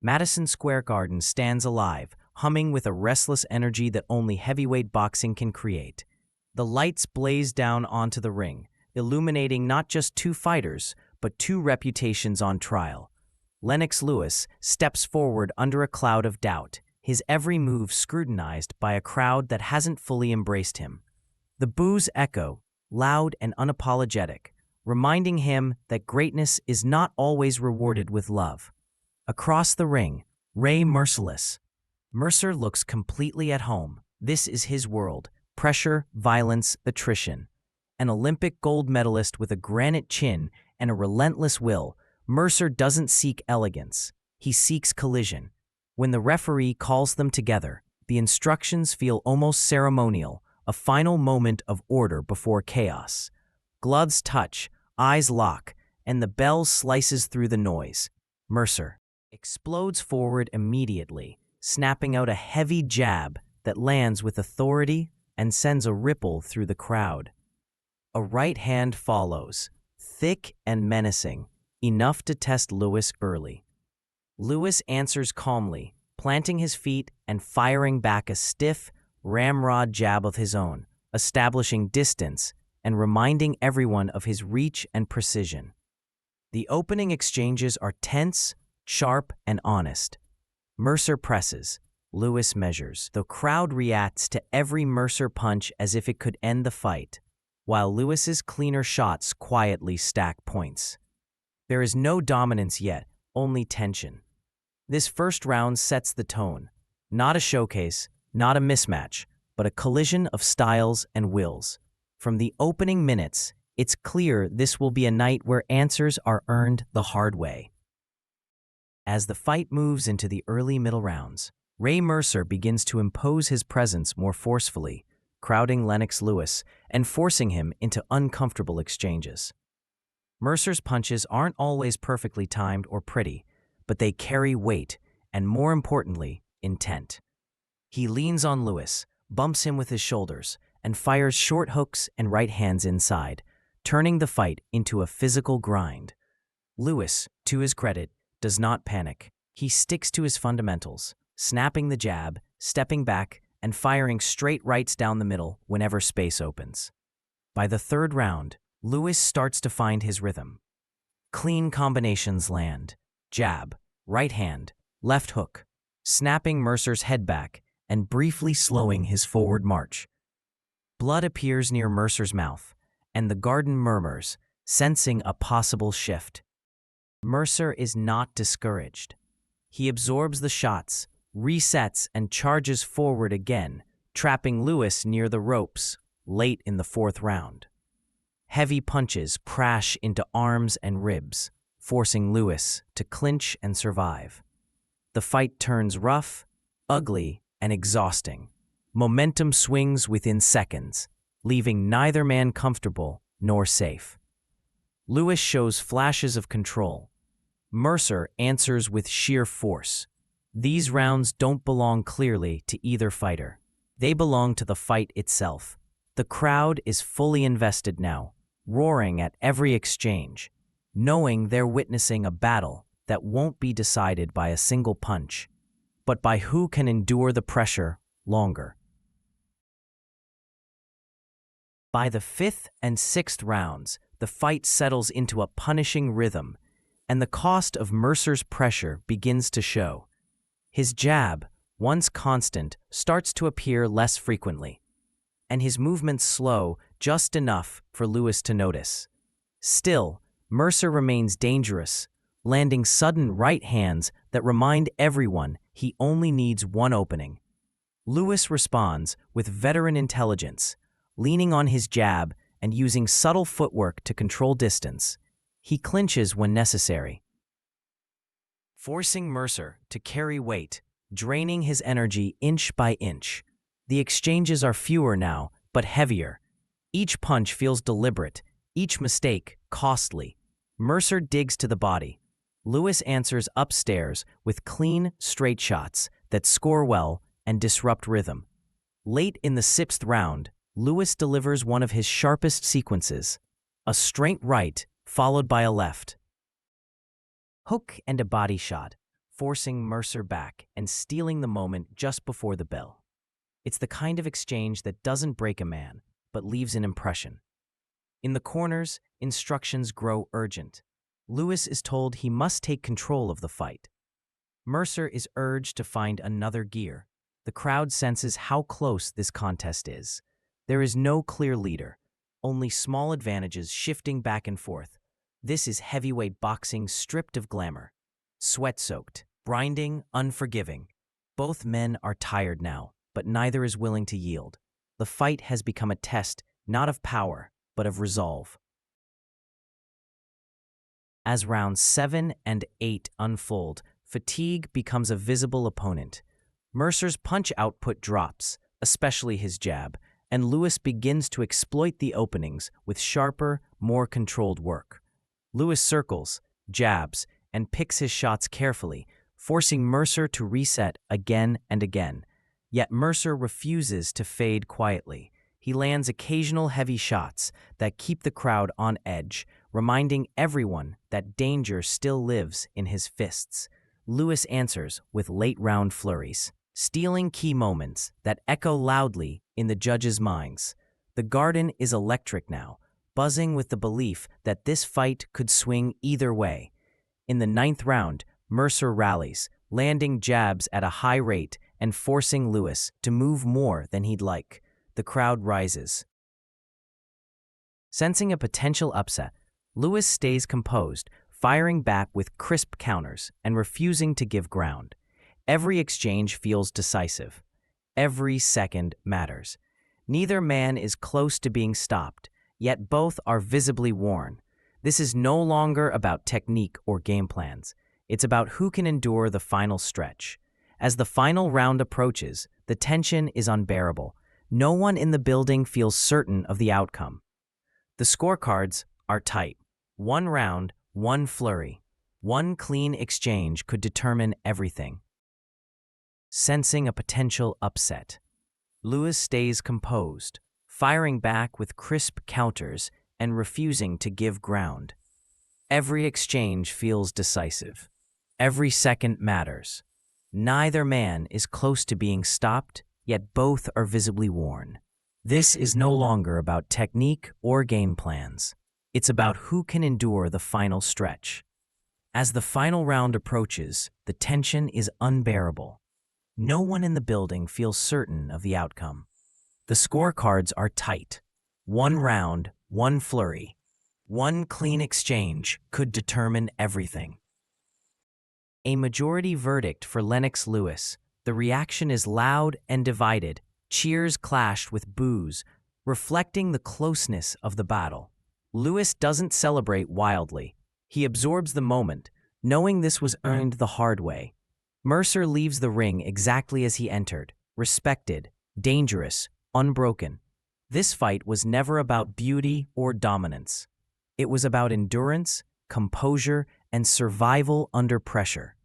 Madison Square Garden stands alive, humming with a restless energy that only heavyweight boxing can create. The lights blaze down onto the ring, illuminating not just two fighters, but two reputations on trial. Lennox Lewis steps forward under a cloud of doubt, his every move scrutinized by a crowd that hasn't fully embraced him. The boos echo, loud and unapologetic, reminding him that greatness is not always rewarded with love. Across the ring, Merciless. Mercer looks completely at home. This is his world. Pressure, violence, attrition. An Olympic gold medalist with a granite chin and a relentless will, Mercer doesn't seek elegance. He seeks collision. When the referee calls them together, the instructions feel almost ceremonial, a final moment of order before chaos. Gloves touch, eyes lock, and the bell slices through the noise. Mercer explodes forward immediately, snapping out a heavy jab that lands with authority and sends a ripple through the crowd. A right hand follows, thick and menacing, enough to test Lewis early. Lewis answers calmly, planting his feet and firing back a stiff, ramrod jab of his own, establishing distance and reminding everyone of his reach and precision. The opening exchanges are tense, sharp, and honest. Mercer presses. Lewis measures. The crowd reacts to every Mercer punch as if it could end the fight, while Lewis's cleaner shots quietly stack points. There is no dominance yet, only tension. This first round sets the tone. Not a showcase, not a mismatch, but a collision of styles and wills. From the opening minutes, it's clear this will be a night where answers are earned the hard way. As the fight moves into the early middle rounds, Mercer begins to impose his presence more forcefully, crowding Lennox Lewis and forcing him into uncomfortable exchanges. Mercer's punches aren't always perfectly timed or pretty, but they carry weight and, more importantly, intent. He leans on Lewis, bumps him with his shoulders, and fires short hooks and right hands inside, turning the fight into a physical grind. Lewis, to his credit, does not panic. He sticks to his fundamentals, snapping the jab, stepping back, and firing straight rights down the middle whenever space opens. By the third round, Lewis starts to find his rhythm. Clean combinations land. Jab, right hand, left hook, snapping Mercer's head back and briefly slowing his forward march. Blood appears near Mercer's mouth, and the garden murmurs, sensing a possible shift. Mercer is not discouraged. He absorbs the shots, resets, and charges forward again, trapping Lewis near the ropes late in the fourth round. Heavy punches crash into arms and ribs, forcing Lewis to clinch and survive. The fight turns rough, ugly, and exhausting. Momentum swings within seconds, leaving neither man comfortable nor safe. Lewis shows flashes of control. Mercer answers with sheer force. These rounds don't belong clearly to either fighter. They belong to the fight itself. The crowd is fully invested now, roaring at every exchange, knowing they're witnessing a battle that won't be decided by a single punch, but by who can endure the pressure longer. By the fifth and sixth rounds, the fight settles into a punishing rhythm, and the cost of Mercer's pressure begins to show. His jab, once constant, starts to appear less frequently, and his movements slow just enough for Lewis to notice. Still, Mercer remains dangerous, landing sudden right hands that remind everyone he only needs one opening. Lewis responds with veteran intelligence, leaning on his jab and using subtle footwork to control distance. He clinches when necessary, forcing Mercer to carry weight, draining his energy inch by inch. The exchanges are fewer now, but heavier. Each punch feels deliberate, each mistake costly. Mercer digs to the body. Lewis answers upstairs with clean, straight shots that score well and disrupt rhythm. Late in the sixth round, Lewis delivers one of his sharpest sequences, a straight right followed by a left hook and a body shot, forcing Mercer back and stealing the moment just before the bell. It's the kind of exchange that doesn't break a man, but leaves an impression. In the corners, instructions grow urgent. Lewis is told he must take control of the fight. Mercer is urged to find another gear. The crowd senses how close this contest is. There is no clear leader, only small advantages shifting back and forth. This is heavyweight boxing stripped of glamour. Sweat-soaked, grinding, unforgiving. Both men are tired now, but neither is willing to yield. The fight has become a test not of power, but of resolve. As rounds 7 and 8 unfold, fatigue becomes a visible opponent. Mercer's punch output drops, especially his jab, and Lewis begins to exploit the openings with sharper, more controlled work. Lewis circles, jabs, and picks his shots carefully, forcing Mercer to reset again and again. Yet Mercer refuses to fade quietly. He lands occasional heavy shots that keep the crowd on edge, reminding everyone that danger still lives in his fists. Lewis answers with late-round flurries, stealing key moments that echo loudly in the judges' minds. The Garden is electric now, buzzing with the belief that this fight could swing either way. In the 9th round, Mercer rallies, landing jabs at a high rate and forcing Lewis to move more than he'd like. The crowd rises. Sensing a potential upset, Lewis stays composed, firing back with crisp counters and refusing to give ground. Every exchange feels decisive. Every second matters. Neither man is close to being stopped, yet both are visibly worn. This is no longer about technique or game plans. It's about who can endure the final stretch. As the final round approaches, the tension is unbearable. No one in the building feels certain of the outcome. The scorecards are tight. One round, one flurry. One clean exchange could determine everything. Sensing a potential upset, Lewis stays composed, firing back with crisp counters and refusing to give ground. Every exchange feels decisive. Every second matters. Neither man is close to being stopped, yet both are visibly worn. This is no longer about technique or game plans. It's about who can endure the final stretch. As the final round approaches, the tension is unbearable. No one in the building feels certain of the outcome. The scorecards are tight. One round, one flurry. One clean exchange could determine everything. A majority verdict for Lennox Lewis. The reaction is loud and divided. Cheers clashed with boos, reflecting the closeness of the battle. Lewis doesn't celebrate wildly. He absorbs the moment, knowing this was earned the hard way. Mercer leaves the ring exactly as he entered, respected, dangerous, unbroken. This fight was never about beauty or dominance. It was about endurance, composure, and survival under pressure.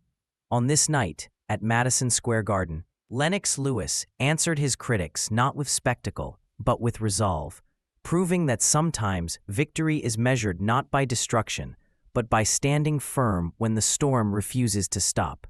On this night, at Madison Square Garden, Lennox Lewis answered his critics not with spectacle, but with resolve, proving that sometimes victory is measured not by destruction, but by standing firm when the storm refuses to stop.